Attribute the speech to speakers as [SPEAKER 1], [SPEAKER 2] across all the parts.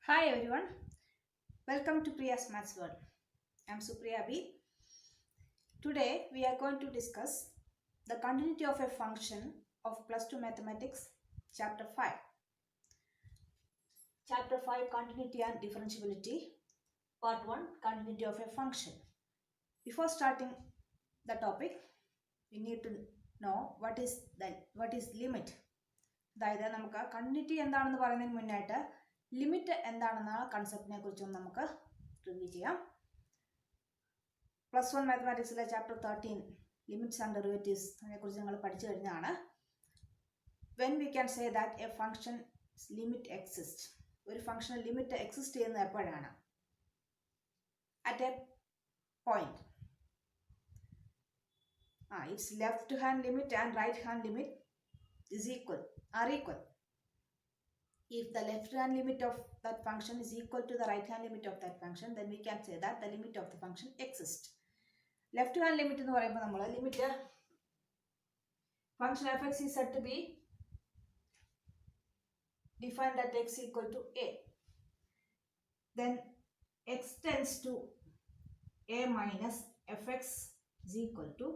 [SPEAKER 1] Hi everyone, welcome to Priya's Maths World. I'm Supriya B. Today we are going to discuss the continuity of a function of plus 2 mathematics chapter 5. Chapter 5 Continuity and Differentiability, part 1 Continuity of a function. Before starting the topic, we need to know what is limit. അതായത് നമുക്ക് continuity എന്താണെന്ന് പറയുന്നതിന് മുന്നായിട്ട് limit എന്താണെന്ന കൺസെപ്റ്റിനെ കുറിച്ചും നമുക്ക് review ചെയ്യാം. Plus 1 മാത്തമാറ്റിക്സിലെ chapter 13 limits and derivatives അതിനെക്കുറിച്ച് നിങ്ങൾ പഠിച്ചു കഴിഞ്ഞാണ്. When we can say that a function limit exist, ഒരു ഫംഗ്ഷന് ലിമിറ്റ് എക്സിസ്റ്റ് ചെയ്യുന്നത് എപ്പോഴാണ്? At a point. Its left hand limit and right hand limit are equal. If the left hand limit of that function is equal to the right hand limit of that function, then we can say that the limit of the function exists. Left hand limit എന്ന് പറയുമ്പോൾ നമ്മൾ limit function fx is said to be defined at x equal to a. Then x tends to a minus fx is equal to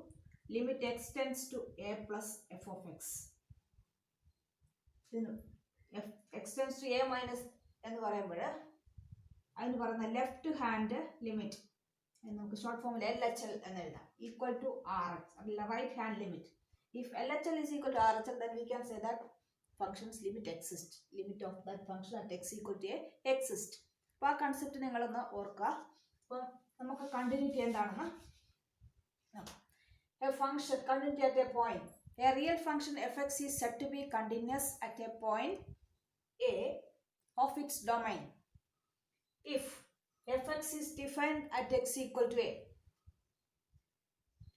[SPEAKER 1] limit x tends to a plus f of x. x tends to a minus എന്ന് പറയുമ്പോൾ അതിന് പറയുന്ന left hand limit നമുക്ക് short ഫോമിൽ LHL എന്ന് എഴുതാം, equal to RH, അല്ല right hand limit. If LHL is equal to RHL, then we can say that function's limit exists. Limit of that function at x equal to a exist. അപ്പോൾ ആ concept നിങ്ങളൊന്ന് ഓർക്കുക. അപ്പോൾ നമുക്ക് continuity എന്താണെന്ന് a function continuity at a point. A real function fx is said to be continuous at a point a of its domain if fx is defined at x equal to a.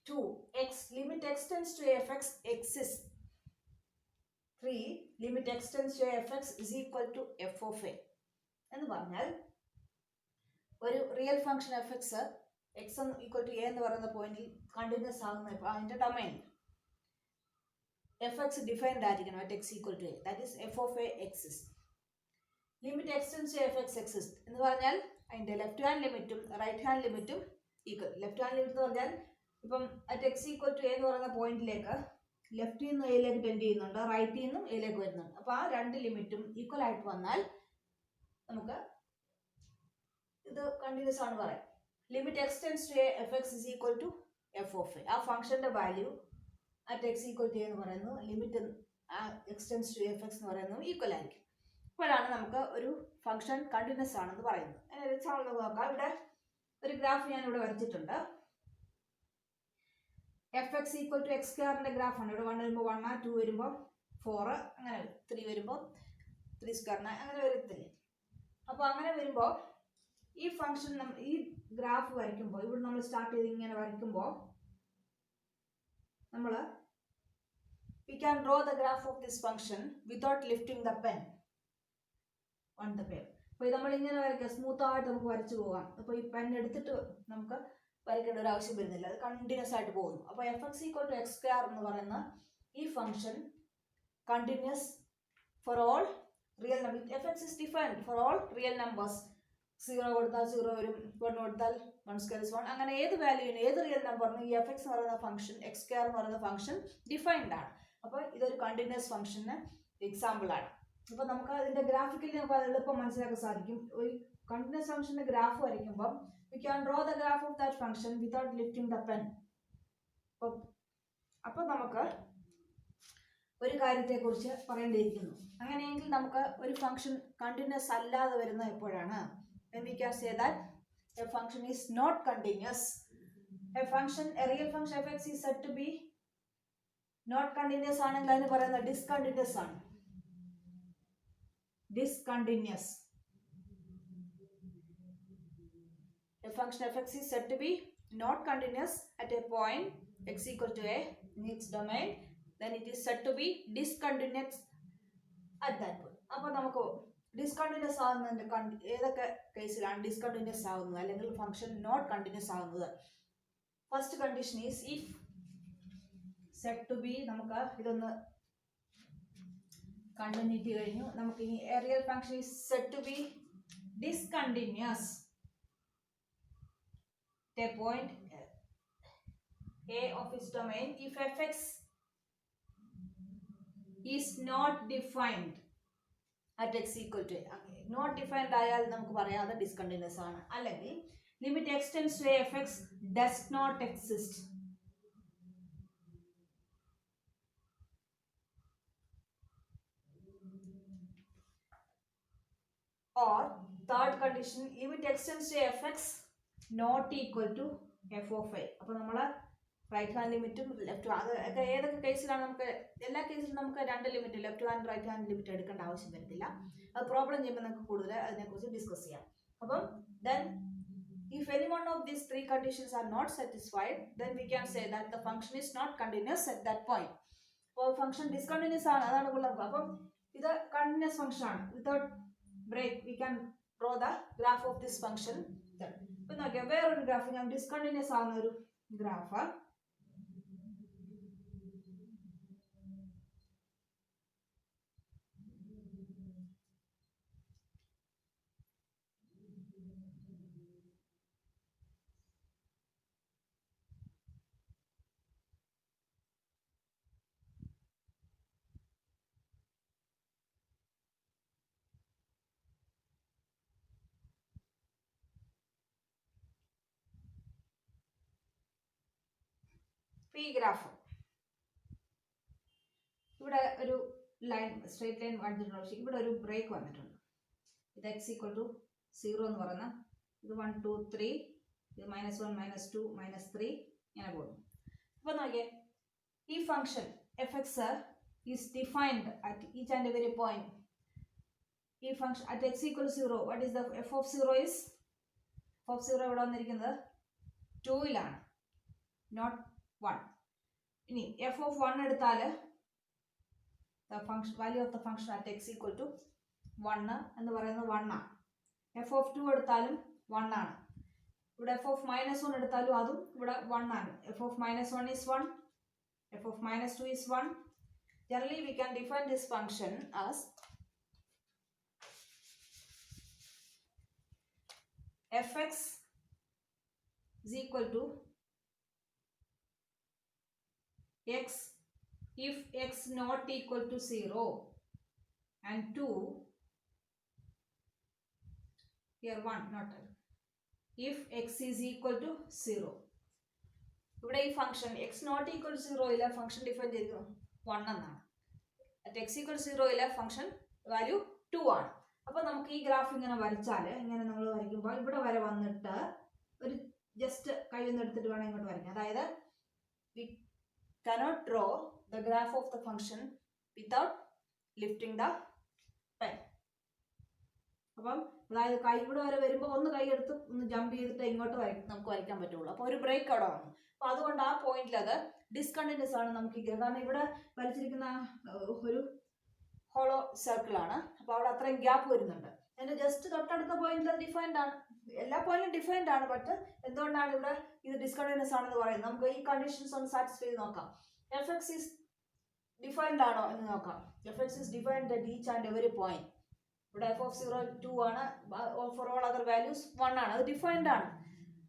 [SPEAKER 1] 2. X limit x tends to fx exists. 3. Limit x tends to fx is equal to f of a. എന്ന് പറഞ്ഞാൽ ഒരു real function fx x equal to a എന്ന് പറയുന്ന പോയിന്റിൽ continuous ആകുന്ന അതിന്റെ domain fx defined ആയിരിക്കണം at x equal to a, that is f of a exists. Limit x tends to fx exists എന്ന് പറഞ്ഞാൽ അതിന്റെ ലെഫ്റ്റ് ഹാൻഡ് ലിമിറ്റും റൈറ്റ് ഹാൻഡ് ലിമിറ്റും ഈക്വൽ. ലെഫ്റ്റ് ഹാൻഡ് ലിമിറ്റ് എന്ന് പറഞ്ഞാൽ ഇപ്പം at x equal to a എന്ന് പറയുന്ന പോയിന്റിലേക്ക് ലെഫ്റ്റിൽ നിന്ന് എയിലേക്ക് ടെൻഡ് ചെയ്യുന്നുണ്ട്, റൈറ്റിൽ നിന്നും എയിലേക്ക് വരുന്നുണ്ട്. അപ്പോൾ ആ രണ്ട് ലിമിറ്റും ഈക്വൽ ആയിട്ട് വന്നാൽ നമുക്ക് ഇത് കണ്ടിന്യൂസ് ആണ് പറയാം. Limit x tends to a fx is equal to f of a. ആ ഫംഗ്ഷന്റെ value at x equal to a എന്ന് പറയുന്നു, limit x tends to fx എന്ന് പറയുന്നത് ഈക്വൽ ആയിരിക്കും. ഇപ്പോഴാണ് നമുക്ക് ഒരു ഫംഗ്ഷൻ കണ്ടിന്യൂസ് ആണെന്ന് പറയുന്നത്. അതിനൊരു എക്സാമ്പിൾ നോക്കാം. ഇവിടെ ഒരു ഗ്രാഫ് ഞാൻ ഇവിടെ വരച്ചിട്ടുണ്ട്. fx ഈക്വൽ ടു എക്സ് സ്ക്വയറിന്റെ ഗ്രാഫാണ്. ഇവിടെ 1 വരുമ്പോൾ 1, 2 വരുമ്പോൾ 4, അങ്ങനെ 3 വരുമ്പോൾ 3 സ്ക്വയറിന് അങ്ങനെ വരത്തില്ലേ. അപ്പോൾ അങ്ങനെ വരുമ്പോൾ ഈ ഫംഗ്ഷൻ ഈ ഗ്രാഫ് വരയ്ക്കുമ്പോൾ ഇവിടെ നമ്മൾ സ്റ്റാർട്ട് ചെയ്ത് ഇങ്ങനെ വരയ്ക്കുമ്പോൾ നമ്മൾ we can draw the graph of this function without lifting the pen on the paper. അപ്പോൾ ഇത് നമ്മൾ ഇങ്ങനെ വരയ്ക്കുക, സ്മൂത്ത് ആയിട്ട് നമുക്ക് വരച്ചു പോകാം. അപ്പോൾ ഈ പെൻ എടുത്തിട്ട് നമുക്ക് വരയ്ക്കേണ്ട ഒരു ആവശ്യം വരുന്നില്ല, അത് കണ്ടിന്യൂസ് ആയിട്ട് പോകുന്നു. അപ്പോൾ fx equal to x square എന്ന് പറയുന്ന ഈ function continuous for all real number. fx is defined for all real numbers. 0 കൊടുത്താൽ 0 വരും, 1 കൊടുത്താൽ 1 സ്ക്വയർ ഇസ് 1, അങ്ങനെ ഏത് വാല്യൂവിന് ഏത് റിയൽ നമ്പറിന് ഈ fx എന്ന് പറയുന്ന ഫംഗ്ഷൻ എക്സ് സ്ക്വയർ എന്ന് പറയുന്ന ഫംഗ്ഷൻ ഡിഫൈൻഡ് ആണ്. അപ്പോൾ ഇതൊരു കണ്ടിന്യൂസ് ഫംഗ്ഷന് എക്സാമ്പിൾ ആണ്. അപ്പോൾ നമുക്ക് അതിന്റെ ഗ്രാഫിക്കലി നമുക്ക് അത് എളുപ്പം മനസ്സിലാക്കാൻ സാധിക്കും. ഒരു കണ്ടിന്യൂസ് ഫംഗ്ഷന്റെ ഗ്രാഫ് വരയ്ക്കുമ്പോൾ we can draw the graph of that function without lifting the pen. അപ്പോൾ നമുക്ക് ഒരു കാര്യത്തെക്കുറിച്ച് പറയേണ്ടിയിരിക്കുന്നു. അങ്ങനെയെങ്കിൽ നമുക്ക് ഒരു ഫംഗ്ഷൻ കണ്ടിന്യൂസ് അല്ലാതെ വരുന്ന എപ്പോഴാണ്? When we can say that a function is not continuous. A real function fx is said to be not continuous ആണെങ്കിൽ അതിന് പറയുന്നത് ഡിസ്കണ്ടിന്യൂസ് ആണ്. Discontinuous. A function fx is said to be not continuous at a point x equal to a in its domain, then it is said to be discontinuous at that point. അപ്പോൾ നമുക്ക് discontinuous ആകുന്നതിന്റെ ഏതൊക്കെ കേസിലാണ് discontinuous ആകുന്നത് അല്ലെങ്കിൽ function not continuous ആകുന്നത്? First condition is if said to be, നമുക്ക് ഇതൊന്ന് continuity കഴിഞ്ഞു. നമുക്ക് ഈ real function is said to be discontinuous at a point A of its domain if fx is not defined at x equal to a. Not defined ആയാൽ നമുക്ക് പറയാം അത് discontinuous ആണ്. അല്ലെങ്കിൽ limit x tends to a fx does not exist. Or third condition, limit x tends to fx not equal to f of a. അപ്പോൾ നമ്മൾ right hand ലിമിറ്റും left അതൊക്കെ ഏതൊക്കെ കേസിലാണ് നമുക്ക് എല്ലാ കേസിലും നമുക്ക് രണ്ട് limit left hand right hand limit എടുക്കേണ്ട ആവശ്യം വരത്തില്ല. അത് പ്രോബ്ലം ചെയ്യുമ്പോൾ നമുക്ക് കൂടുതൽ അതിനെക്കുറിച്ച് ഡിസ്കസ് ചെയ്യാം. അപ്പം then if any one of these three conditions are not satisfied, then we can say that the function is not continuous at that point. അപ്പോൾ ഫംഗ്ഷൻ ഡിസ്കണ്ടിന്യൂസ് ആണ്, അതാണ് ഉള്ളത്. അപ്പം ഇത് കണ്ടിന്യൂസ് ഫംഗ്ഷൻ ആണ്. Without break we can draw the graph of this function. ഇപ്പൊ നോക്കിയാൽ വേറൊരു ഗ്രാഫ് ഞാൻ ഡിസ്കണ്ടിന്യൂസ് ആവുന്ന ഒരു ഗ്രാഫ് ഈ ഗ്രാഫ് ഇവിടെ ഒരു ലൈൻ സ്ട്രേറ്റ് ലൈൻ വന്നിട്ടുണ്ട്. പക്ഷേ ഇവിടെ ഒരു ബ്രേക്ക് വന്നിട്ടുണ്ട്. ഇത് x ഈക്വൽ ടു 0 എന്ന് പറയുന്ന ഇത് 1 2 3 ഇത് -1 -2 -3 ഇങ്ങനെ പോകുന്നു. അപ്പോൾ നോക്കിയേ ഈ function fx is defined at each and every point. ഈ function at x equal to 0 what is the f of 0 is f of 0 ഇവിടെ വന്നിരിക്കുന്നത് 2 not 1. ഇനി f of 1 എടുത്താൽ the function value of the function at x equal to 1 എന്ന് പറയുന്നത് 1 ആണ്. f of 2 എടുത്താലും 1 ആണ്. ഇവിടെ f of -1 എടുത്താലും അതും ഇവിടെ 1 ആണ്. f of -1 is 1, f of -2 is 1. Generally we can define this function as fx is equal to x if x not equal to 0 and 2 here 1 not if x is equal to 0. ഇവിടെ ഈ function x not equal to 0 ഇല്ല function define ചെയ്തിരിക്കുന്നത് 1 എന്നാണ്. at x equal to 0 ഇല്ല function value 2 ആണ്. അപ്പോൾ നമുക്ക് ഈ ഗ്രാഫ് ഇങ്ങനെ വരച്ചാൽ ഇങ്ങനെ നമ്മൾ വരയ്ക്കുമ്പോൾ ഇവിടെ വരെ വന്നിട്ട് ഒരു ജസ്റ്റ് കൈ ഒന്ന് എടുത്തിട്ട് വേണം ഇങ്ങോട്ട് വരയ്ക്കാൻ. അതായത് we cannot draw the graph of the function without lifting the pen. അപ്പം അതായത് കൈ ഇവിടെ വരെ വരുമ്പോൾ ഒന്ന് കൈ എടുത്ത് ഒന്ന് ജമ്പ് ചെയ്തിട്ട് ഇങ്ങോട്ട് നമുക്ക് വരയ്ക്കാൻ പറ്റുള്ളൂ. അപ്പോൾ ഒരു ബ്രേക്ക് അവിടെ വന്നു. അപ്പോൾ അതുകൊണ്ട് ആ പോയിന്റിൽ അത് ഡിസ്കണ്ടിന്യൂസ് ആണ് നമുക്ക്. കാരണം ഇവിടെ വരച്ചിരിക്കുന്ന ഒരു ഹോളോ സർക്കിൾ ആണ്. അപ്പോൾ അവിടെ അത്രയും ഗ്യാപ്പ് വരുന്നുണ്ട്. അതിന്റെ ജസ്റ്റ് തൊട്ടടുത്ത പോയിന്റിൽ അത് ഡിഫൈൻഡ് ആണ്. എല്ലാ പോയിന്റും ഡിഫൈൻഡ് ആണ്. ബട്ട് എന്തുകൊണ്ടാണ് ഇവിടെ ഇത് ഡിസ്കണ്ടിന്യൂസ് ആണെന്ന് പറയുന്നത്? നമുക്ക് ഈ കണ്ടീഷൻസ് ഒന്ന് സാറ്റിസ്ഫൈ ചെയ്ത് നോക്കാം. fx is defined ആണോ എന്ന് നോക്കാം. fx is defined at each and every point. ഇവിടെ f of 0 2 ആണ്. for all other values 1 ആണ്. അത് ഡിഫൈൻഡ് ആണ്.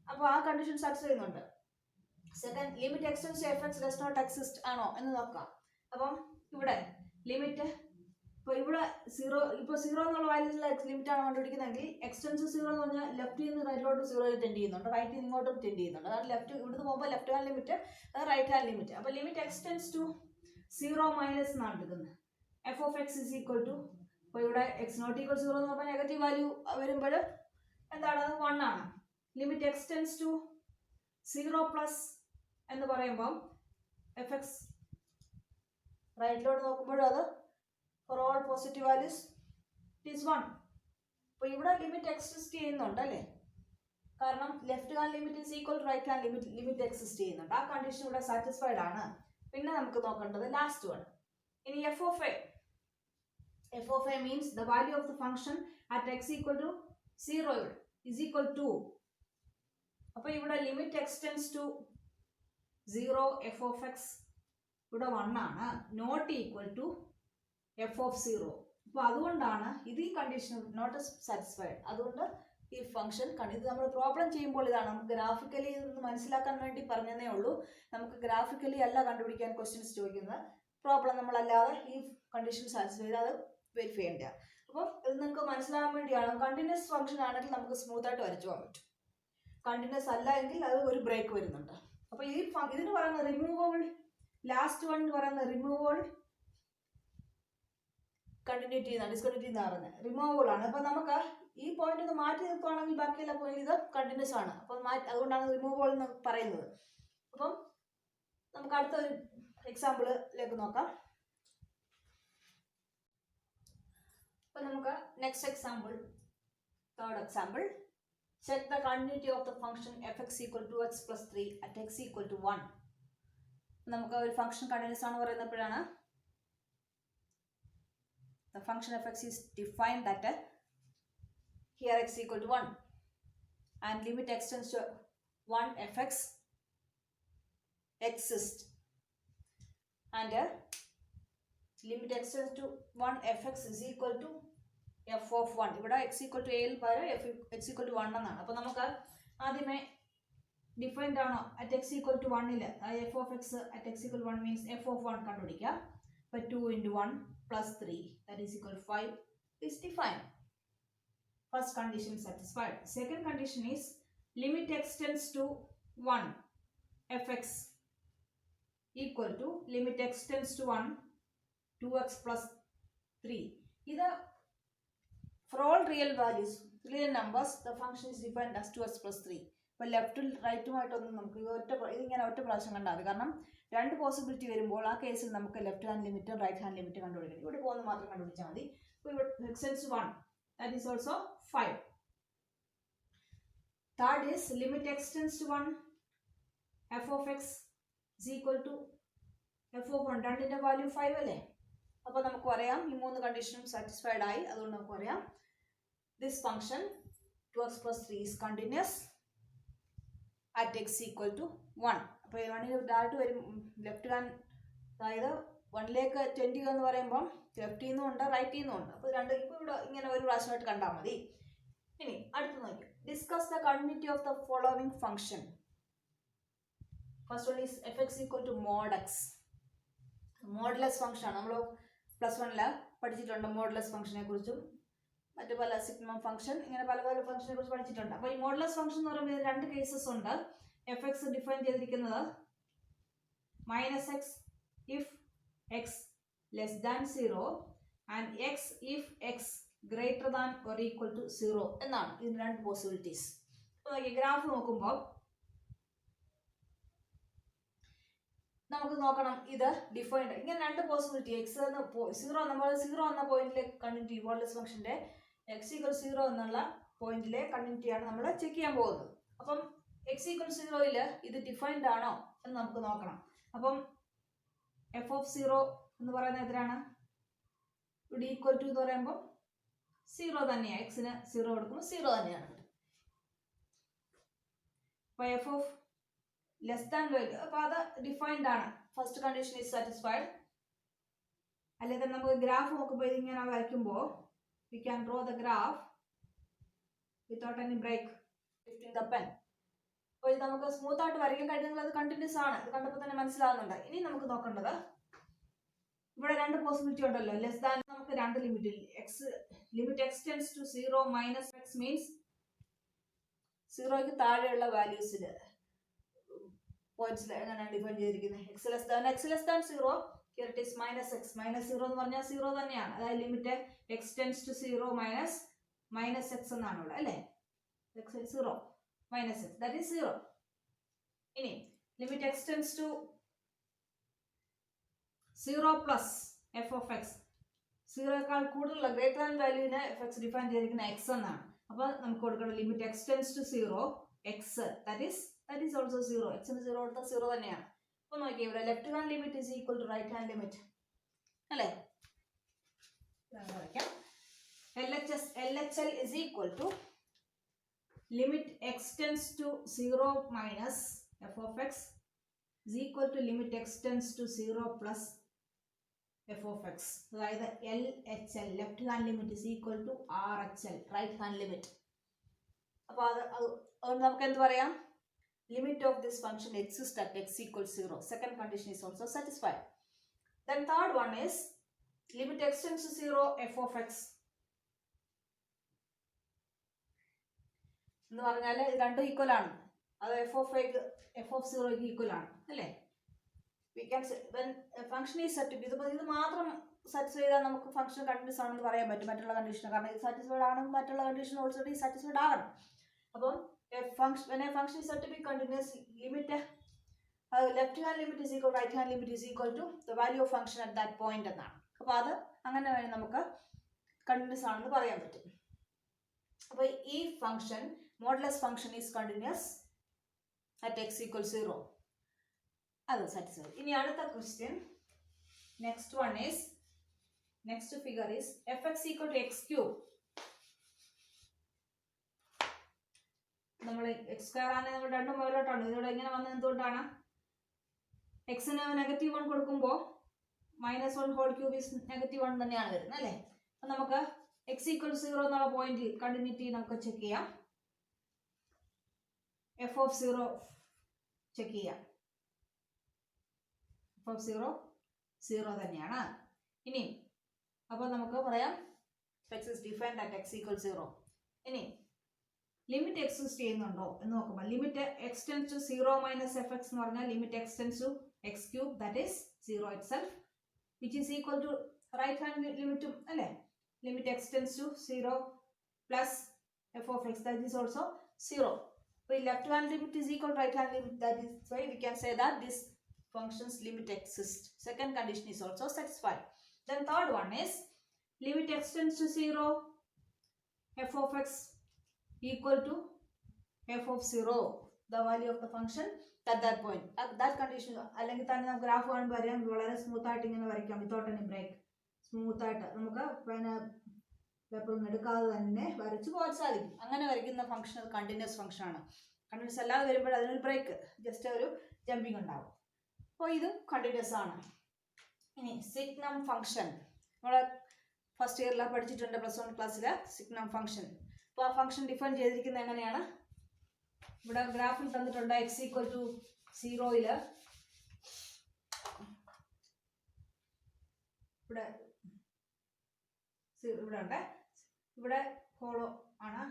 [SPEAKER 1] അപ്പോൾ ആ കണ്ടീഷൻ സാറ്റിസ്ഫൈ ചെയ്യുന്നുണ്ട്. Second limit x tends to fx does not exist ആണോ എന്ന് നോക്കാം. അപ്പം ഇവിടെ ലിമിറ്റ് ഇപ്പോൾ ഇവിടെ 0 ഇപ്പോൾ 0 എന്നുള്ള വാല്യൂസിലെ ലിമിറ്റ് ആണ് കണ്ടുപിടിക്കുന്നതെങ്കിൽ x tends to 0 എന്ന് പറഞ്ഞാൽ ലെഫ്റ്റിൽ നിന്ന് റൈറ്റിലോട്ട് 0 ടെൻഡ് ചെയ്യുന്നുണ്ട്, റൈറ്റിൽ നിന്ന് ഇങ്ങോട്ടും ടെൻഡ് ചെയ്യുന്നുണ്ട്. അതാണ് ലെഫ്റ്റ് ഇവിടുന്ന് പോകുമ്പോൾ ലെഫ്റ്റ് ഹാൻഡ് ലിമിറ്റ്, അത് റൈറ്റ് ഹാൻഡ് ലിമിറ്റ്. അപ്പോൾ limit x tends to 0 minus എന്നാണ് എടുക്കുന്നത്. f of x is equal to അപ്പോൾ ഇവിടെ x not equal to 0 എന്ന് പറഞ്ഞാൽ നെഗറ്റീവ് വാല്യൂ വരുമ്പോൾ എന്താണ് അത് 1 ആണ്. Limit x tends to 0 plus എന്ന് പറയുമ്പോൾ fx റൈറ്റിലോട്ട് നോക്കുമ്പോഴും അത് for all positive values it is 1. അപ്പോൾ ഇവിടെ ലിമിറ്റ് എക്സിസ്റ്റ് ചെയ്യുന്നുണ്ട് അല്ലേ? കാരണം left hand limit is equal to right hand limit exist ചെയ്യുന്നുണ്ട്. ആ കണ്ടീഷൻ ഇവിടെ സാറ്റിസ്ഫൈഡ് ആണ്. പിന്നെ നമുക്ക് നോക്കേണ്ടത് ലാസ്റ്റ് വൺ. ഇനി f of a means the value of the function at x equal to 0 is equal to. അപ്പോൾ ഇവിടെ limit x tends to 0 f of x ഇവിടെ 1 ആണ്. Not equal to f of 0. അപ്പോൾ അതുകൊണ്ടാണ് ഇത് ഈ കണ്ടീഷൻ നോട്ട് സാറ്റിസ്ഫൈഡ്. അതുകൊണ്ട് ഈ ഫംഗ്ഷൻ ഇത് നമ്മൾ പ്രോബ്ലം ചെയ്യുമ്പോൾ ഇതാണ് നമുക്ക് ഗ്രാഫിക്കലി ഇതൊന്ന് മനസ്സിലാക്കാൻ വേണ്ടി പറഞ്ഞതേ ഉള്ളൂ. നമുക്ക് ഗ്രാഫിക്കലി അല്ല കണ്ടുപിടിക്കാൻ ക്വസ്റ്റ്യൻസ് ചോദിക്കുന്നത്, പ്രോബ്ലം നമ്മളല്ലാതെ ഈ കണ്ടീഷൻ സാറ്റിസ്ഫൈ ചെയ്ത് അത് വെരിഫൈ ചെയ്യേണ്ട. അപ്പം ഇത് നിങ്ങൾക്ക് മനസ്സിലാകാൻ വേണ്ടിയാണ്. കണ്ടിന്യൂസ് ഫംഗ്ഷൻ ആണെങ്കിൽ നമുക്ക് സ്മൂത്ത് ആയിട്ട് വരച്ചു പോകാൻ പറ്റും. കണ്ടിന്യൂസ് അല്ല എങ്കിൽ അത് ഒരു ബ്രേക്ക് വരുന്നുണ്ട്. അപ്പോൾ ഈ ഇതിന് പറയുന്ന റിമൂവബിൾ, ലാസ്റ്റ് വൺ എന്ന് പറയുന്ന റിമൂവബിൾ കണ്ടിന്യൂറ്റി ഡിസ്കണ്ടിന്യൂറ്റി എന്ന് പറയുന്നത് റിമൂവബിൾ ആണ്. അപ്പം നമുക്ക് ഈ പോയിന്റ് ഒന്ന് മാറ്റി നിർത്തുവാണെങ്കിൽ ബാക്കിയുള്ള പോയിന്റ് ഇത് കണ്ടിന്യൂസ് ആണ്. അപ്പം അതുകൊണ്ടാണ് റിമൂവബിൾ എന്ന് പറയുന്നത്. അപ്പം നമുക്ക് അടുത്തൊരു എക്സാമ്പിളിലേക്ക് നോക്കാം. അപ്പം നമുക്ക് next example, third example. Check the continuity of the function fx equal to x plus 3 at x equal to 1. നമുക്ക് ഒരു ഫംഗ്ഷൻ കണ്ടിന്യൂസ് ആണ് പറയുന്നപ്പോഴാണ് the function fx is defined that here x equal to 1 and limit extends to 1 fx exists and limit extends to 1 fx is equal to f of 1. ഇവിടെ x equal to a പകരം x equal to 1 എന്നാണ്. അപ്പോൾ നമുക്ക് ആദ്യമേ defined ആണോ at x equal to 1 f of x at x equal to 1 means f of 1 കണ്ടുപിടിക്കുക. അപ്പോൾ 2 into 1 plus 3 that is equal to 5 is defined. First condition satisfied. Second condition is limit extends to 1 fx equal to limit extends to 1 2x plus 3. ഇത് for all real values, real numbers, the function is defined as 2x plus 3. അപ്പോൾ ലെഫ്റ്റും റൈറ്റുമായിട്ടൊന്നും നമുക്ക് ഇതിങ്ങനെ ഒറ്റ പ്രാവശ്യം കണ്ടാൽ മതി. കാരണം രണ്ട് പോസിബിലിറ്റി വരുമ്പോൾ ആ കേസിൽ നമുക്ക് ലെഫ്റ്റ് ഹാൻഡ് ലിമിറ്റും റൈറ്റ് ഹാൻഡ് ലിമിറ്റും കണ്ടുപിടിക്കണം. ഇവിടെ പോകുന്നത് മാത്രം കണ്ടുപിടിച്ചാൽ മതി. അപ്പോൾ ഇവിടെ extends 1 that is also 5. Third is limit extends to 1 f of x is equal to f of 1. രണ്ടിൻ്റെ വാല്യൂ 5 അല്ലേ? അപ്പോൾ നമുക്ക് പറയാം ഈ മൂന്ന് കണ്ടീഷനും സാറ്റിസ്ഫൈഡ് ആയി. അതുകൊണ്ട് നമുക്ക് പറയാം this function 2x plus 3 is continuous at x equal to 1. അപ്പോൾ 1 ഡയറക്റ്റ് വരും ലെഫ്റ്റ് ഹാൻഡ്, അതായത് 1ലേക്ക് 20 എന്ന് പറയുമ്പോൾ ലെഫ്റ്റിൽ നിന്നും ഉണ്ട് റൈറ്റിൽ നിന്നും ഉണ്ട്. അപ്പോൾ രണ്ട് ഇപ്പോൾ ഇവിടെ ഇങ്ങനെ ഒരു പ്രാവശ്യമായിട്ട് കണ്ടാൽ മതി. ഇനി അടുത്ത് നോക്കി, discuss the continuity of the following function. First one is f x equal to mod x. Modulus function ആണ്. നമ്മൾ +1 പഠിച്ചിട്ടുണ്ട് മോഡുലസ് ഫംഗ്ഷനെ കുറിച്ചും മറ്റു പല സിഗ്മം ഫംഗ്ഷൻ, ഇങ്ങനെ പല പല ഫംഗ്ഷനെ കുറിച്ച് പഠിച്ചിട്ടുണ്ട്. അപ്പോൾ ഈ മോഡുലസ് ഫംഗ്ഷൻ എന്ന് പറയുമ്പോൾ രണ്ട് കേസസ് ഉണ്ട്. എഫ് എക്സ് ഡിഫൈൻ ചെയ്തിരിക്കുന്നത് -x if x less than 0 and x if x greater than or equal to 0 എന്നാണ് ഇതിന് രണ്ട് പോസിബിലിറ്റീസ്. അപ്പോൾ ഗ്രാഫ് നോക്കുമ്പോൾ നമുക്ക് നോക്കണം ഇത് ഡിഫൈൻഡ് ഇങ്ങനെ രണ്ട് പോസിബിലിറ്റി. എക്സ് എന്ന 0 നമ്മൾ 0 എന്ന പോയിന്റിലെ കണ്ടിന്യൂറ്റി മോഡുലസ് ഫംഗ്ഷന്റെ x equal 0 എന്നുള്ള പോയിന്റിലെ കണ്ടിന്യൂറ്റിയാണ് നമ്മൾ ചെക്ക് ചെയ്യാൻ പോകുന്നത്. അപ്പം x equal 0ൽ ഇത് ഡിഫൈൻഡ് ആണോ എന്ന് നമുക്ക് നോക്കണം. അപ്പം എഫ് ഓഫ് 0 എന്ന് പറയുന്നത് എത്രയാണ്? ഇവിടെ ഈക്വൽ ടു എന്ന് പറയുമ്പോൾ 0 തന്നെയാണ്. എക്സിന് 0 എടുക്കുമ്പോൾ 0 തന്നെയാണ്. അപ്പോൾ F of less than value, അപ്പോൾ അത് ഡിഫൈൻഡ് ആണ്. First condition is satisfied. അല്ലെങ്കിൽ നമുക്ക് ഗ്രാഫ് നോക്കുമ്പോൾ ഇതിങ്ങനെ വരയ്ക്കുമ്പോൾ we can draw the graph without any break lifting the pen. അപ്പോൾ ഇത് നമുക്ക് സ്മൂത്ത് ആയിട്ട് വരയ്ക്കാൻ കഴിയുന്നത് അത് കണ്ടിന്യൂസ് ആണ്. ഇത് കണ്ടപ്പോൾ തന്നെ മനസ്സിലാവുന്നുണ്ട്. ഇനി നമുക്ക് നോക്കേണ്ടത് ഇവിടെ രണ്ട് പോസിബിലിറ്റി ഉണ്ടല്ലോ. ലെസ് ദാൻ നമുക്ക് രണ്ട് limit x limit x tends to 0 minus x means 0ക്ക് താഴെയുള്ള വാല്യൂസിൽ പോയിന്റ്സിൽ എങ്ങനെയാണ് ഡിഫൈൻ ചെയ്തിരിക്കുന്നത്? X less than 0 here it is -x. -0 എന്ന് പറഞ്ഞാൽ 0 തന്നെയാണ്. അതായത് limit x tends to 0 minus x എന്നാണ് ഇവിടെ അല്ലേ? 0 മൈനസ് എക്സ് ദാറ്റ് ഈസ് 0. ഇനി limit x tends to 0 plus f of x, 0യേക്കാൾ കൂടുതലുള്ള ഗ്രേറ്റർ ദാൻ വാല്യൂവിന് എഫ് എക്സ് ഡിഫൈൻ ചെയ്തിരിക്കുന്ന എക്സ് എന്നാണ്. അപ്പോൾ നമുക്ക് കൊടുക്കണം limit x tends to 0 x that is also 0. എക്സിന് 0 കൊടുത്താൽ 0 തന്നെയാണ്. അപ്പോൾ നോക്കിയേ ഇവിടെ left hand limit is equal to right hand limit അല്ലേ? LHL is equal to limit extends to 0 minus f of x is equal to limit extends to 0 plus f of x, അതായത് L H L left hand limit is equal to R H L right hand limit. അപ്പോൾ അതുകൊണ്ട് നമുക്ക് എന്ത് പറയാം? limit of this function exists at x equals 0. Second condition is also satisfied. Then third one is limit x tends to 0 f of x. എന്ന് പറഞ്ഞാൽ ഇത് രണ്ടും equal ആണ്. അത് എഫ് ഓഫ് 0 ഈക്വൽ ആണ് അല്ലേ? We can when function is set ഇത് മാത്രം സാറ്റിസ്ഫൈ ചെയ്താൽ നമുക്ക് ഫംഗ്ഷൻ കണ്ടിന്യൂസ് ആണെന്ന് പറയാൻ പറ്റും മറ്റുള്ള കണ്ടീഷൻ. കാരണം ഇത് സാറ്റിസ്ഫൈഡ് ആണെങ്കിൽ മറ്റുള്ള കണ്ടീഷൻ ഓൾറെഡി സാറ്റിസ്ഫൈഡ് ആകണം. അപ്പം when a function is said to be continuous, limit left hand limit is equal to right hand limit is equal to the value of function at that point എന്നാണ്. അപ്പോൾ അത് അങ്ങനെ വേണമെങ്കിൽ നമുക്ക് continuous ആണെന്ന് പറയാൻ പറ്റും. അപ്പോൾ ഈ function modulus function is continuous at x equals 0. അത് സാറ്റിസ്ഫൈഡ്. ഇനി അടുത്ത question, next figure is fx equal to x cube. നമ്മൾ എക്സ് സ്ക്വയർ ആണെങ്കിൽ നമ്മൾ രണ്ടും മുകളിലോട്ടാണ്. ഇതിലൂടെ ഇങ്ങനെ വന്നത് എന്തുകൊണ്ടാണ്? എക്സിന് -1 കൊടുക്കുമ്പോൾ -1 ഹോൾ ക്യൂബ് ഈസ് -1 തന്നെയാണ് വരുന്നത് അല്ലേ? അപ്പം നമുക്ക് x equal 0 എന്നുള്ള പോയിന്റിൽ കണ്ടിന്യൂറ്റി നമുക്ക് ചെക്ക് ചെയ്യാം. f of 0 ചെക്ക് ചെയ്യാം. f of 0 തന്നെയാണ്. ഇനി അപ്പോൾ നമുക്ക് പറയാം x is defined at x equal 0. ഇനി ലിമിറ്റ് എക്സിസ്റ്റ് ചെയ്യുന്നുണ്ടോ എന്ന് നോക്കുമ്പോൾ limit x tends to 0 minus f x എന്ന് പറഞ്ഞാൽ limit x tends to x cube that is 0 itself which is equal to right hand ലിമിറ്റും അല്ലേ? Limit x tends to 0 plus f of x that is also 0. അപ്പോൾ ഈ left hand limit is equal right hand limit that is why we can say that this functions limit exist. Second condition is also satisfied. Then third one is limit x tends to 0 f of x equal to f of 0, the value of the function at that point. At that condition അല്ലെങ്കിൽ തന്നെ നമുക്ക് graph കാണുമ്പോൾ അറിയാം വളരെ smooth ആയിട്ട് ഇങ്ങനെ വരയ്ക്കാം without any break. Smooth ആയിട്ട് നമുക്ക് പിന്നെ പേപ്പറൊന്നും എടുക്കാതെ തന്നെ വരച്ച് പോകാൻ സാധിക്കും. അങ്ങനെ വരയ്ക്കുന്ന ഫംഗ്ഷൻ അത് കണ്ടിന്യൂസ് ഫംഗ്ഷൻ ആണ്. കണ്ടിന്യൂസ് അല്ലാതെ വരുമ്പോൾ അതിനൊരു ബ്രേക്ക് ജസ്റ്റ് ഒരു ജമ്പിങ് ഉണ്ടാവും. അപ്പോൾ ഇത് കണ്ടിന്യൂസ് ആണ്. ഇനി സിഗ്നം ഫംഗ്ഷൻ നമ്മൾ ഫസ്റ്റ് ഇയറിൽ പഠിച്ചിട്ടുണ്ട്, +1 ക്ലാസ്സിൽ സിഗ്നം ഫംഗ്ഷൻ. അപ്പോൾ ആ ഫംഗ്ഷൻ ഡിഫൈൻ ചെയ്തിരിക്കുന്നത് എങ്ങനെയാണ്? ഇവിടെ ഗ്രാഫിൽ തന്നിട്ടുണ്ട് x equal to 0യിൽ ഇവിടെ ഉണ്ട്, ഇവിടെ ഫോളോ ആണ്.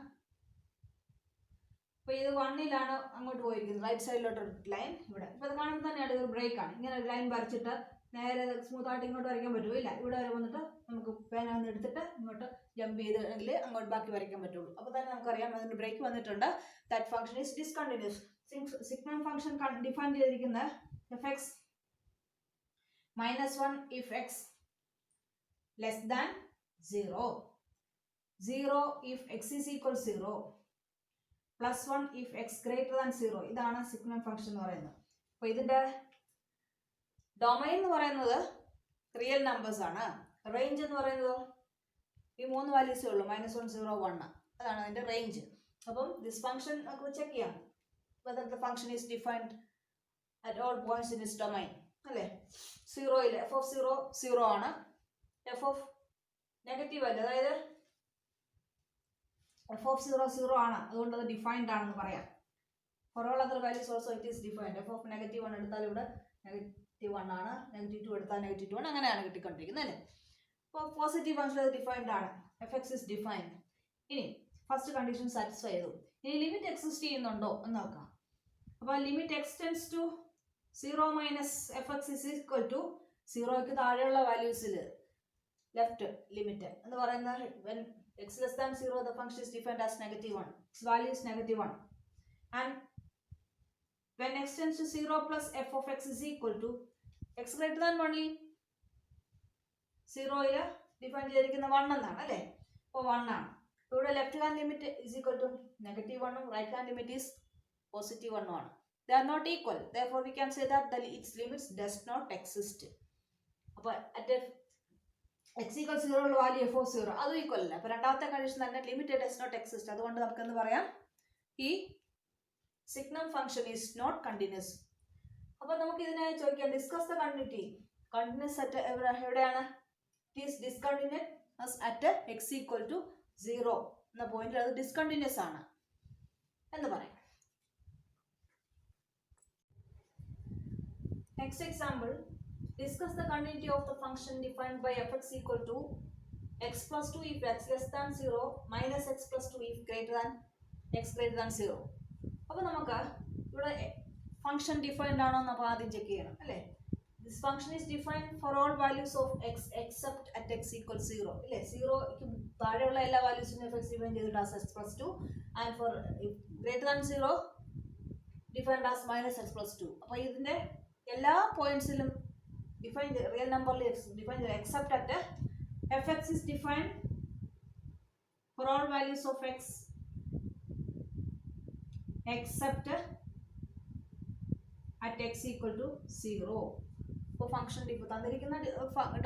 [SPEAKER 1] അപ്പോൾ ഇത് 1ലാണ് അങ്ങോട്ട് പോയിരിക്കുന്നത്, റൈറ്റ് സൈഡിലോട്ട് ലൈൻ ഇവിടെ. ഇപ്പോൾ അത് കാണുമ്പോൾ തന്നെയാണ് ഇതൊരു ബ്രേക്ക് ആണ്. ഇങ്ങനെ ഒരു ലൈൻ വരച്ചിട്ട് നേരെ സ്മൂത്ത് ആയിട്ട് ഇങ്ങോട്ട് വരയ്ക്കാൻ പറ്റുമോ? ഇല്ല, ഇവിടെ വരെ വന്നിട്ട് നമുക്ക് പേന ഒന്ന് എടുത്തിട്ട് ഇങ്ങോട്ട് ജമ്പ് ചെയ്തെങ്കിൽ അങ്ങോട്ട് ബാക്കി വരയ്ക്കാൻ പറ്റുള്ളൂ. അപ്പോൾ തന്നെ നമുക്കറിയാം അതിന് ബ്രേക്ക് വന്നിട്ടുണ്ട്. That function is discontinuous. Signum function define ചെയ്തിരിക്കുന്ന fx -1 if x less than 0, 0 if x is equal 0, +1 if x greater than 0. ഇതാണ് സിഗ്നം ഫംഗ്ഷൻ എന്ന് പറയുന്നത്. അപ്പോൾ ഇതിൻ്റെ ഡൊമൈൻ എന്ന് പറയുന്നത് റിയൽ നമ്പേഴ്സ് ആണ്. റേഞ്ച് എന്ന് പറയുന്നത് ഈ 3 വാല്യൂസേ ഉള്ളൂ, -1, 0, 1. അതാണ് അതിൻ്റെ റേഞ്ച്. അപ്പം ദിസ് ഫംഗ്ഷൻ നമുക്ക് ചെക്ക് ചെയ്യാം whether the function is defined at all points in its domain അല്ലേ? 0യിൽ f of 0 0 ആണ്, f of നെഗറ്റീവ് അല്ല, അതായത് f of 0 0 ആണ്, അതുകൊണ്ട് അത് ഡിഫൈൻഡ് ആണെന്ന് പറയാം. For all other values also it is defined. f of -1 എടുത്താൽ ഇവിടെ -1 ആണ്, -2 എടുത്താൽ -1, അങ്ങനെയാണ് കിട്ടിക്കൊണ്ടിരിക്കുന്നത് അല്ലേ? അപ്പോൾ പോസിറ്റീവ് ഫംഗ്ഷൻ അത് ഡിഫൈൻഡ് ആണ്, fx ഇസ് ഡിഫൈൻഡ്. ഇനി ഫസ്റ്റ് കണ്ടീഷൻ സാറ്റിസ്ഫൈ ചെയ്തു. ഇനി ലിമിറ്റ് എക്സിസ്റ്റ് ചെയ്യുന്നുണ്ടോ എന്ന് നോക്കാം. അപ്പോൾ limit x tends to 0 minus f x is equal to 0ക്ക് താഴെയുള്ള വാല്യൂസിൽ ലെഫ്റ്റ് ലിമിറ്റ് എന്ന് പറയുന്നത് when x less than 0 the function is defined as -1, its value is -1, and when x tends to 0 plus f of x is equal to x greater than 1, 0യിൽ define ചെയ്തിരിക്കുന്ന 1 എന്നാണ് അല്ലേ? അപ്പോൾ 1 ആണ്. ഇവിടെ left hand limit is equal to -1 right hand limit is +1 ആണ്. They are not equal. Therefore, we can say that its limits does not exist. അപ്പോൾ at x equals 0 ഉള്ള വാല്യൂ f of 0 അതും ഈക്വൽ അല്ല. അപ്പോൾ രണ്ടാമത്തെ condition തന്നെ limit does not exist. അതുകൊണ്ട് നമുക്ക് എന്ത് പറയാം? ഈ signum function is not continuous. അപ്പോൾ നമുക്ക് ഇതിനെ ചോദിക്കാം discuss the continuity. Continuous at എവിടെയാണ്? It is discontinuous at x equal to 0 എന്ന പോയിന്റിൽ അത് ഡിസ്കണ്ടിന്യൂസ് ആണ് എന്ന് പറയാം. Next example, discuss the continuity of the function defined by fx equal to x plus 2 if x less than 0 minus x plus 2 if greater than x greater than 0. അപ്പോൾ നമുക്ക് ഇവിടെ function defined ആണോ എന്ന് ആദ്യം check ചെയ്യണം അല്ലേ. This function is defined for all values of x except at x equal 0 അല്ലേ. 0ക്ക് താഴെയുള്ള എല്ലാ വാല്യൂസിനും എഫ് എക്സ് ഡിഫൈൻ ചെയ്തിട്ട് as x plus 2 and for greater than 0 defined as minus x plus 2. അപ്പോൾ ഇതിൻ്റെ എല്ലാ പോയിന്റ്സിലും define the real number define the except at fx is defined for all values of x except at x equal to 0. അപ്പോൾ function തന്നിരിക്കുന്ന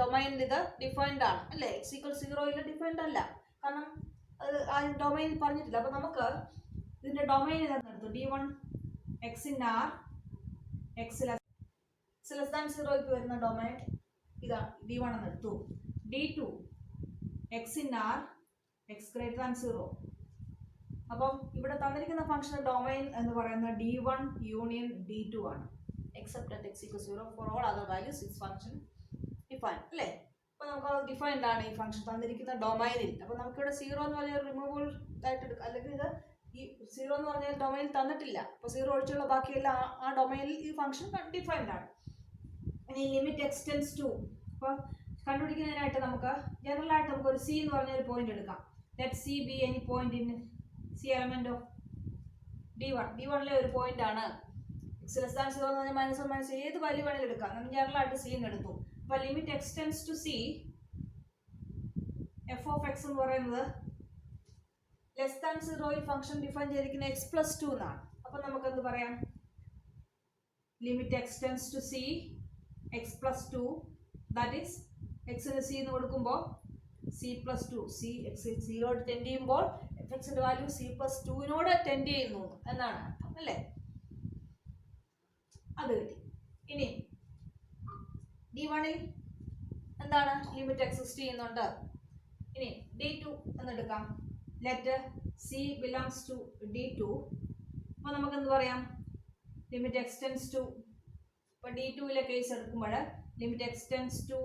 [SPEAKER 1] ഡൊമൈനിൽ ഇത് defined ആണ് അല്ലേ. x equal 0 defined അല്ല, കാരണം അത് ആ ഡൊമൈനിൽ പറഞ്ഞിട്ടില്ല. അപ്പോൾ നമുക്ക് ഇതിൻ്റെ domain ഇതെന്നെടുത്തു d1 x in r x less than 0 വരുന്ന ഡൊമൈൻ ഇതാണ് d1 എന്ന് എടുത്തു. d2 x in r x greater than 0. അപ്പം ഇവിടെ തന്നിരിക്കുന്ന ഫംഗ്ഷൻ ഡൊമൈൻ എന്ന് പറയുന്നത് d1 യൂണിയൻ d2 ആണ്. except at x equals 0 for all other values is function defined അല്ലേ. അപ്പോൾ നമുക്ക് അത് ഡിഫൈൻഡ് ആണ് ഈ ഫംഗ്ഷൻ തന്നിരിക്കുന്ന ഡൊമൈനിൽ. അപ്പോൾ നമുക്കിവിടെ 0 എന്ന് പറഞ്ഞാൽ റിമൂവബിൾ ആയിട്ട് എടുക്കാം, അല്ലെങ്കിൽ ഇത് ഈ 0 എന്ന് പറഞ്ഞാൽ ഡൊമൈൻ തന്നിട്ടില്ല. അപ്പോൾ 0 ഒഴിച്ചുള്ള ബാക്കിയെല്ലാം ആ ഡൊമൈനിൽ ഈ ഫംഗ്ഷൻ ഡിഫൈൻഡ് ആണ്. ഇനി ലിമിറ്റ് എക്സ്റ്റെൻസ് ടു, അപ്പോൾ കണ്ടുപിടിക്കുന്നതിനായിട്ട് നമുക്ക് ജനറൽ ആയിട്ട് നമുക്ക് ഒരു സി എന്ന് പറഞ്ഞ ഒരു പോയിന്റ് എടുക്കാം. Let see B any point in C element of d1. d1ലെ ഒരു പോയിന്റ് ആണ്. എക്സ് ലെസ് ദാൻ 0 എന്ന് പറഞ്ഞാൽ -1 മൈനസ് ഏത് വാല്യൂ വേണമെങ്കിലും എടുക്കാം. നമ്മൾ ജനറൽ ആയിട്ട് സി എന്ന് എടുത്തു. അപ്പോൾ limit x tends to c f of x എന്ന് പറയുന്നത് ലെസ് ദാൻ 0 ഫംഗ്ഷൻ ഡിഫൈൻ ചെയ്തിരിക്കുന്ന എക്സ് പ്ലസ് 2 എന്നാണ്. അപ്പോൾ നമുക്ക് എന്ത് പറയാം? Limit x tends to c x plus 2, that is x-ന് c എന്ന് കൊടുക്കുമ്പോൾ c plus 2, c x 0 tend ചെയ്യുമ്പോൾ fxന്റെ വാല്യൂ c plus 2നോട് ടെൻഡ് ചെയ്യുന്നു എന്നാണ് അർത്ഥം അല്ലേ. അത് കിട്ടി. ഇനി d1ൽ എന്താണ്? ലിമിറ്റ് എക്സിസ്റ്റ് ചെയ്യുന്നുണ്ട്. ഇനി d2 എന്നെടുക്കാം. Let c belongs to d2. അപ്പോൾ നമുക്ക് എന്ത് പറയാം? ലിമിറ്റ് എക്സ്റ്റെൻസ് ടു, ഇപ്പോൾ d2ലെ കേസ് എടുക്കുമ്പോൾ limit x tends to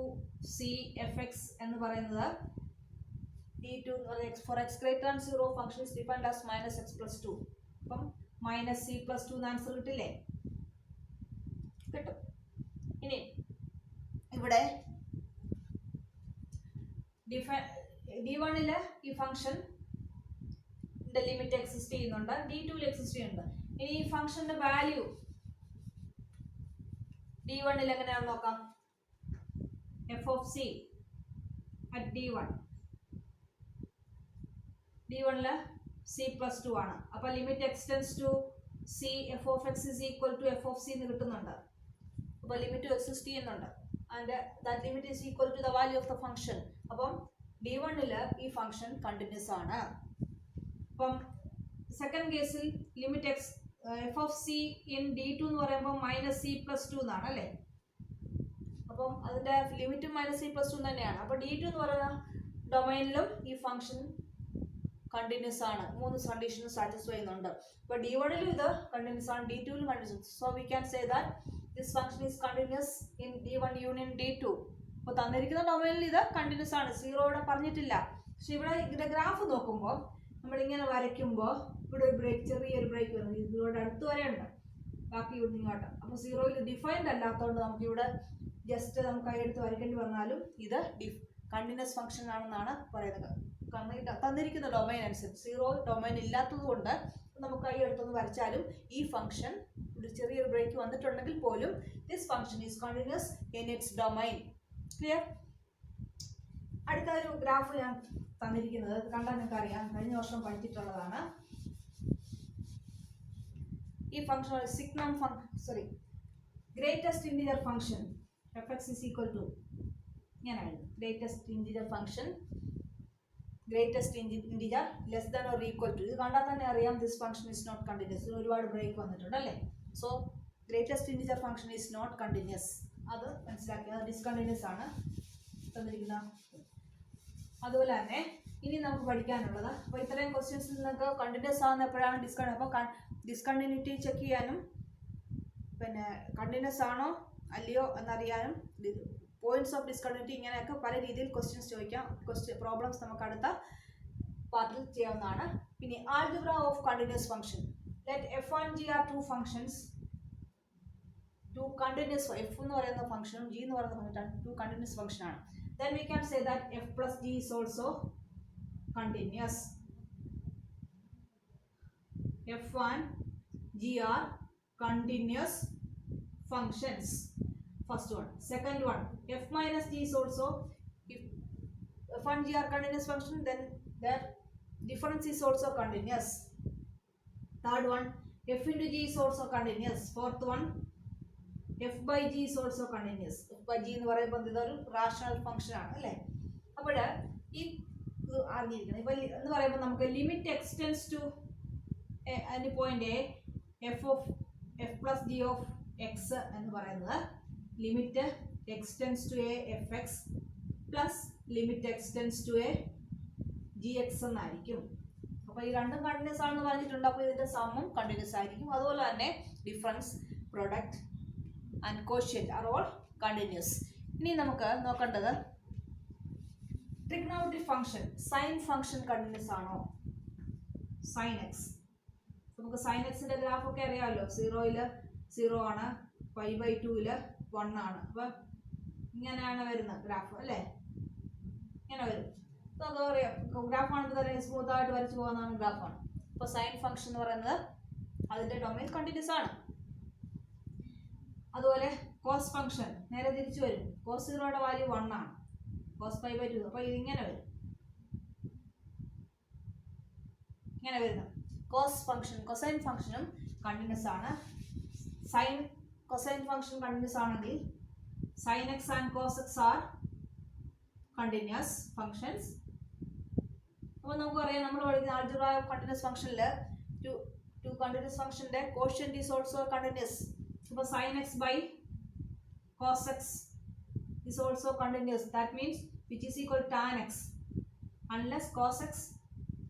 [SPEAKER 1] c f x എന്ന് പറയുന്നത് d2 for x greater than 0 function is defined as minus x plus 2. അപ്പം മൈനസ് സി പ്ലസ് 2 എന്ന് ആൻസർ കിട്ടില്ലേ? കിട്ടും. ഇനി ഇവിടെ d1ൽ ഈ ഫംഗ്ഷൻ ലിമിറ്റ് എക്സിസ്റ്റ് ചെയ്യുന്നുണ്ട്, d2ൽ എക്സിസ്റ്റ് ചെയ്യുന്നുണ്ട്. ഇനി ഈ ഫംഗ്ഷന്റെ വാല്യൂ d1ൽ എങ്ങനെയാണെന്ന് നോക്കാം. എഫ് ഓഫ് സി അറ്റ് d1ൽ സി പ്ലസ് 2 ആണ്. അപ്പോൾ limit x tends to c f of x is equal to f of c എന്ന് കിട്ടുന്നുണ്ട്. അപ്പോൾ ലിമിറ്റ് എക്സിസ്റ്റ് ചെയ്യുന്നുണ്ട് and that limit is equal to the value of the function. അപ്പം d1ൽ ഈ ഫംഗ്ഷൻ കണ്ടിന്യൂസ് ആണ്. അപ്പം സെക്കൻഡ് കേസിൽ limit f of c in d2 എന്ന് പറയുമ്പോൾ മൈനസ് സി പ്ലസ് 2 എന്നാണ് അല്ലേ. അപ്പം അതിൻ്റെ ലിമിറ്റും മൈനസ് സി പ്ലസ് 2 തന്നെയാണ്. അപ്പോൾ d2 എന്ന് പറയുന്ന ഡൊമൈനിലും ഈ ഫംഗ്ഷൻ കണ്ടിന്യൂസ് ആണ്. 3 കണ്ടീഷനും സാറ്റിസ്ഫൈ ചെയ്യുന്നുണ്ട്. അപ്പോൾ d1ലും ഇത് കണ്ടിന്യൂസ് ആണ്, d2ലും continuous. So we can say that this function is continuous in d1 union d2. അപ്പോൾ തന്നിരിക്കുന്ന ഡൊമൈനിൽ ഇത് കണ്ടിന്യൂസ് ആണ്, 0 ഇവിടെ പറഞ്ഞിട്ടില്ല. പക്ഷെ ഇവിടെ ഗ്രാഫ് നോക്കുമ്പോൾ നമ്മളിങ്ങനെ വരയ്ക്കുമ്പോൾ ഇവിടെ ഒരു ബ്രേക്ക്, ചെറിയൊരു ബ്രേക്ക് വരുന്നു. ഇതിലൂടെ അടുത്ത് വരെ ഉണ്ട്, ബാക്കി ഇവിടെ ഇങ്ങോട്ട്. അപ്പോൾ 0യിൽ ഡിഫൈൻഡ് അല്ലാത്തതുകൊണ്ട് നമുക്കിവിടെ ജസ്റ്റ് നമുക്ക് കൈയെടുത്ത് വരയ്ക്കേണ്ടി വന്നാലും ഇത് കണ്ടിന്യൂസ് ഫംഗ്ഷൻ ആണെന്നാണ് പറയുന്നത്. തന്നിരിക്കുന്ന ഡൊമൈൻ അനുസരിച്ച് 0 ഡൊമൈൻ ഇല്ലാത്തത് കൊണ്ട് നമുക്ക് കൈയെടുത്തൊന്ന് വരച്ചാലും ഈ ഫംഗ്ഷൻ ഒരു ചെറിയൊരു ബ്രേക്ക് വന്നിട്ടുണ്ടെങ്കിൽ പോലും this function is continuous in its domain. Clear? അടുത്ത ഒരു ഗ്രാഫ് ഞാൻ തന്നിരിക്കുന്നത് കണ്ടാൽ നിങ്ങൾക്ക് അറിയാം, കഴിഞ്ഞ വർഷം പഠിച്ചിട്ടുള്ളതാണ്. ഈ function signum greatest integer function f x is equal to ഇങ്ങനെയാണ്. Greatest integer function, greatest integer less than or equal to. ഇത് കണ്ടാൽ തന്നെ അറിയാം this function is not continuous. ഒരുപാട് ബ്രേക്ക് വന്നിട്ടുണ്ട് അല്ലേ. So greatest integer function is not continuous. അത് മനസ്സിലാക്കി. അത് ഡിസ്കണ്ടിന്യൂസ് ആണ് തന്നിരിക്കുന്ന. അതുപോലെ തന്നെ ഇനി നമുക്ക് പഠിക്കാനുള്ളത്, അപ്പോൾ ഇത്രയും ക്വസ്റ്റ്യൻസിൽ നിങ്ങൾക്ക് കണ്ടിന്യൂസ് ആകുന്ന എപ്പോഴാണ് അപ്പോൾ ഡിസ്കണ്ടിന്യൂറ്റി ചെക്ക് ചെയ്യാനും പിന്നെ കണ്ടിന്യൂസ് ആണോ അല്ലയോ എന്നറിയാനും പോയിന്റ്സ് ഓഫ് ഡിസ്കണ്ടിന്യൂറ്റി ഇങ്ങനെയൊക്കെ പല രീതിയിൽ ക്വസ്റ്റ്യൻസ് ചോദിക്കാം. പ്രോബ്ലംസ് നമുക്ക് അടുത്ത പാർട്ടിൽ ചെയ്യാവുന്നതാണ്. പിന്നെ algebra of continuous function. Let f1 g are two functions, two continuous. f എന്ന് പറയുന്ന ഫംഗ്ഷനും g എന്ന് പറയുന്ന ഫംഗ്ഷനും two continuous ഫംഗ്ഷൻ ആണ്. Then we can say that f plus g is also continuous. f1 g are continuous functions. First one. Second one, f minus g is also, if f1 g are continuous function, then their difference is also continuous. Third one, f into g is also continuous. Fourth one, f by g is also continuous. f by g എന്ന് പറയുമ്പോൾ ഇതൊരു rational function ആണ് അല്ലേ. അപ്പോൾ ഈ അറിഞ്ഞിരിക്കണം. ഇപ്പോൾ എന്ന് പറയുമ്പോൾ നമുക്ക് ലിമിറ്റ് എക്സ്റ്റെൻസ് ടു അതിൻ്റെ point f plus g of x എന്ന് പറയുന്നത് limit x tends to a f x plus limit x tends to a g x എന്നായിരിക്കും. അപ്പോൾ ഈ രണ്ടും കണ്ടിന്യൂസ് ആണെന്ന് പറഞ്ഞിട്ടുണ്ട്. അപ്പോൾ ഇതിൻ്റെ സമ്മും കണ്ടിന്യൂസ് ആയിരിക്കും. അതുപോലെ തന്നെ difference, product and quotient are all continuous. ഇനി നമുക്ക് നോക്കേണ്ടത് trigonometric function. Sine function continuous ആണോ? Sine x. നമുക്ക് സൈൻ എക്സിൻ്റെ ഗ്രാഫൊക്കെ അറിയാമല്ലോ. 0ൽ 0 ആണ്, π/2ൽ 1 ആണ്. അപ്പോൾ ഇങ്ങനെയാണ് വരുന്നത് ഗ്രാഫ് അല്ലേ. ഇങ്ങനെ വരും. നമുക്ക് അറിയാം ഗ്രാഫ് ആണെങ്കിൽ തന്നെ സ്മൂത്തായിട്ട് വരച്ച് പോകുന്നതാണ് ഗ്രാഫാണ്. അപ്പോൾ സൈൻ ഫംഗ്ഷൻ എന്ന് പറയുന്നത് അതിൻ്റെ ഡൊമൈൻ കണ്ടിന്യൂസ് ആണ്. അതുപോലെ കോസ് ഫംഗ്ഷൻ നേരെ തിരിച്ചു വരും. കോസ് 0യുടെ വാല്യൂ 1 ആണ്, കോസ് π/2. അപ്പോൾ ഇതിങ്ങനെ വരും, ഇങ്ങനെ വരുന്നത് കോസ് ഫംഗ്ഷൻ. കൊസൈൻ ഫംഗ്ഷനും കണ്ടിന്യൂസ് ആണ്. സൈൻ കൊസൈൻ ഫംഗ്ഷൻ കണ്ടിന്യൂസ് ആണെങ്കിൽ sine x and cos x are continuous functions. അപ്പോൾ നമുക്കറിയാം നമ്മൾ പഠിക്കുന്ന ആൾജിബ്ര ഓഫ് കണ്ടിന്യൂസ് ഫംഗ്ഷനിൽ ടു കണ്ടിന്യൂസ് ഫംഗ്ഷൻ്റെ കോഷ്യന്റ് ഈസ് ഓൾസോ കണ്ടിന്യൂസ്. അപ്പോൾ sine x by cos x is also continuous. That means which is equal tan x unless cos x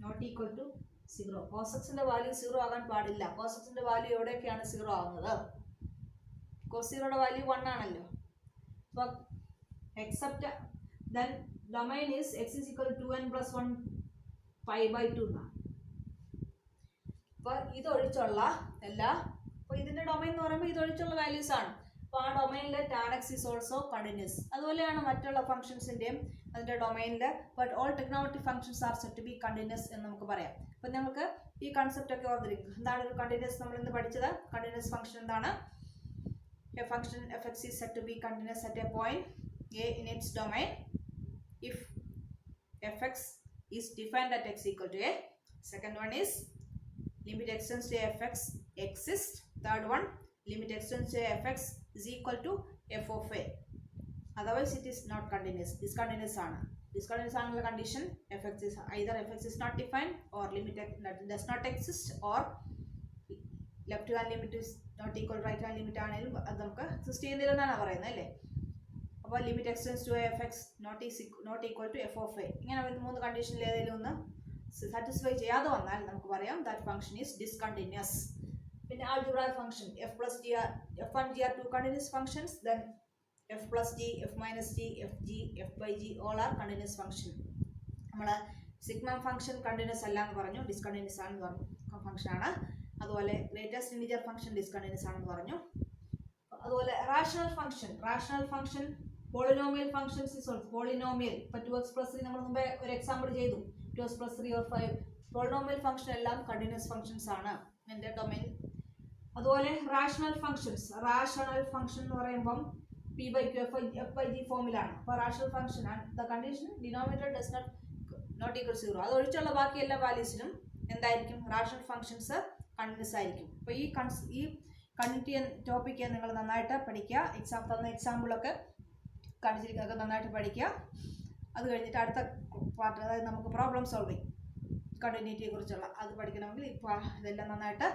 [SPEAKER 1] not equal to 0. Cos എക്സിൻ്റെ value 0 ആകാൻ പാടില്ല. Cos എക്സിൻ്റെ value എവിടെയൊക്കെയാണ് 0 ആകുന്നത്? Cos 0യുടെ value 1 ആണല്ലോ. അപ്പോൾ except then domain is x is equal to 2n + 1 π/2 എന്നാണ്. അപ്പോൾ ഇതൊഴിച്ചുള്ള എല്ലാ, അപ്പോൾ ഇതിൻ്റെ ഡൊമൈൻ എന്ന് പറയുമ്പോൾ ഇതൊഴിച്ചുള്ള വാല്യൂസ് ആണ്. അപ്പോൾ ആ ഡൊമൈനിൽ tan x is also continuous. അതുപോലെയാണ് മറ്റുള്ള ഫംഗ്ഷൻസിൻ്റെയും അതിൻ്റെ ഡൊമൈനിൽ. But all trigonometric functions are said to be continuous എന്ന് നമുക്ക് പറയാം. അപ്പോൾ നിങ്ങൾക്ക് ഈ കൺസെപ്റ്റ് ഒക്കെ ഓർത്തിരിക്കും. എന്താണ് ഒരു കണ്ടിന്യൂസ്? നമ്മൾ ഇന്ന് പഠിച്ചത് കണ്ടിന്യൂസ് ഫംഗ്ഷൻ എന്താണ്? A function f x is said to be continuous at a point a in its domain if f x is defined at x equal to a. Second one is limit extends to fx exists. Third one, limit extends to fx is equal to f of a. Otherwise it is not continuous. Discontinuous ആണ്. Discontinuous ആണെന്നുള്ള condition fx is either fx is not defined or limit does not exist or left hand limit is not equal right hand limit ആണെങ്കിലും അത് നമുക്ക് exist ചെയ്യുന്നില്ലെന്നാണ് പറയുന്നത് അല്ലേ. അപ്പോൾ limit x tends to f not equal to f of a. ഇങ്ങനെ വരുന്ന 3 കണ്ടീഷനിൽ ഏതെങ്കിലും ഒന്ന് സാറ്റിസ്ഫൈ ചെയ്യാതെ വന്നാൽ നമുക്ക് പറയാം ദാറ്റ് ഫംഗ്ഷൻ ഈസ് ഡിസ്കണ്ടിന്യൂസ്. പിന്നെ algebraic function f+g f1 g are two continuous functions, then f+g, f - g, fg, f/g all are continuous function. നമ്മൾ സിഗ്മ ഫംഗ്ഷൻ കണ്ടിന്യൂസ് അല്ല എന്ന് പറഞ്ഞു, ഡിസ്കണ്ടിന്യൂസ് ആണെന്ന് പറഞ്ഞു ഫംഗ്ഷൻ ആണ്. അതുപോലെ ഗ്രേറ്റസ്റ്റ് ഇൻറ്റിജർ ഫംഗ്ഷൻ ഡിസ്കണ്ടിന്യൂസ് ആണെന്ന് പറഞ്ഞു. അതുപോലെ rational function polynomial functions is also polynomial. ഇപ്പോൾ 2x + 3 നമ്മൾ മുമ്പേ ഒരു എക്സാമ്പിൾ ചെയ്തു. 2x + 3 or 5 പോളിനോമിയൽ ഫംഗ്ഷൻ എല്ലാം കണ്ടിന്യൂസ് ഫംഗ്ഷൻസ് ആണ് എൻ്റെ ഡൊമൈൻ. അതുപോലെ റാഷണൽ ഫംഗ്ഷൻ എന്ന് പറയുമ്പം p/q f/g ഫോമിലാണ്. അപ്പോൾ rational function the condition denominator does not equal 0. അത് ഒഴിച്ചുള്ള ബാക്കി എല്ലാ വാല്യൂസിനും എന്തായിരിക്കും? റാഷണൽ ഫംഗ്ഷൻസ് കണ്ടിന്യൂസ് ആയിരിക്കും. അപ്പോൾ ഈ കണ്ടിന്യൂറ്റി ടോപ്പിക്ക് നിങ്ങൾ നന്നായിട്ട് പഠിക്കുക. എക്സാമ്പിളൊക്കെ കാണിച്ചിരിക്കുന്നതൊക്കെ നന്നായിട്ട് പഠിക്കുക. അത് കഴിഞ്ഞിട്ട് അടുത്ത പാർട്ട്, അതായത് നമുക്ക് പ്രോബ്ലം സോൾവിങ് കണ്ടിന്യൂറ്റിയെ കുറിച്ചുള്ള അത് പഠിക്കണമെങ്കിൽ ഇപ്പോൾ ഇതെല്ലാം നന്നായിട്ട്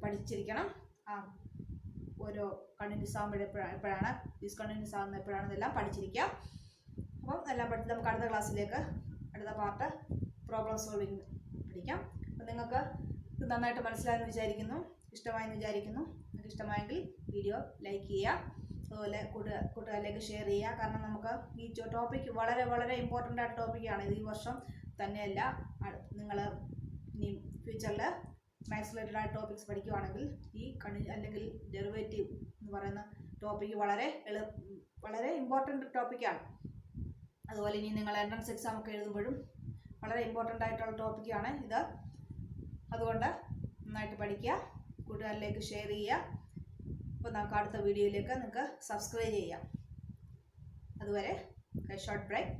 [SPEAKER 1] പഠിച്ചിരിക്കണം. ഓരോ കണ്ടിന്യൂസ് ആകുമ്പോൾ എപ്പോഴാണ് ഡിസ്കണ്ടിന്യൂസ് ആകുന്നത് എപ്പോഴാണെന്നെല്ലാം പഠിച്ചിരിക്കുക. അപ്പം എല്ലാം പഠിച്ച് നമുക്ക് അടുത്ത ക്ലാസ്സിലേക്ക് അടുത്ത പാർട്ട് പ്രോബ്ലം സോൾവിങ് പഠിക്കാം. അപ്പം നിങ്ങൾക്ക് ഇത് നന്നായിട്ട് മനസ്സിലായെന്ന് വിചാരിക്കുന്നു, ഇഷ്ടമായെന്ന് വിചാരിക്കുന്നു. നിങ്ങൾക്ക് ഇഷ്ടമായെങ്കിൽ വീഡിയോ ലൈക്ക് ചെയ്യുക, അതുപോലെ കൂട്ടുകാരിലേക്ക് ഷെയർ ചെയ്യുക. കാരണം നമുക്ക് ഈ ടോപ്പിക്ക് വളരെ വളരെ ഇമ്പോർട്ടൻ്റ് ആയിട്ട് ടോപ്പിക്കാണ്. ഇത് ഈ വർഷം തന്നെയല്ല, നിങ്ങൾ ഇനി ഫ്യൂച്ചറിൽ മാത്സ് റിലേറ്റഡ് ആയ ടോപ്പിക്സ് പഠിക്കുകയാണെങ്കിൽ ഈ അല്ലെങ്കിൽ ഡെറിവേറ്റീവ് എന്ന് പറയുന്ന ടോപ്പിക്ക് വളരെ ഇമ്പോർട്ടൻ്റ് ടോപ്പിക്കാണ്. അതുപോലെ ഇനി നിങ്ങൾ എൻട്രൻസ് എക്സാം ഒക്കെ എഴുതുമ്പോഴും വളരെ ഇമ്പോർട്ടൻ്റ് ആയിട്ടുള്ള ടോപ്പിക്കാണ് ഇത്. അതുകൊണ്ട് നന്നായിട്ട് പഠിക്കുക, കൂട്ടുകാരിലേക്ക് ഷെയർ ചെയ്യുക. അപ്പോൾ നമുക്ക് അടുത്ത വീഡിയോയിലേക്ക് നിങ്ങൾക്ക് സബ്സ്ക്രൈബ് ചെയ്യാം. അതുവരെ ഷോർട്ട് ബ്രേക്ക്.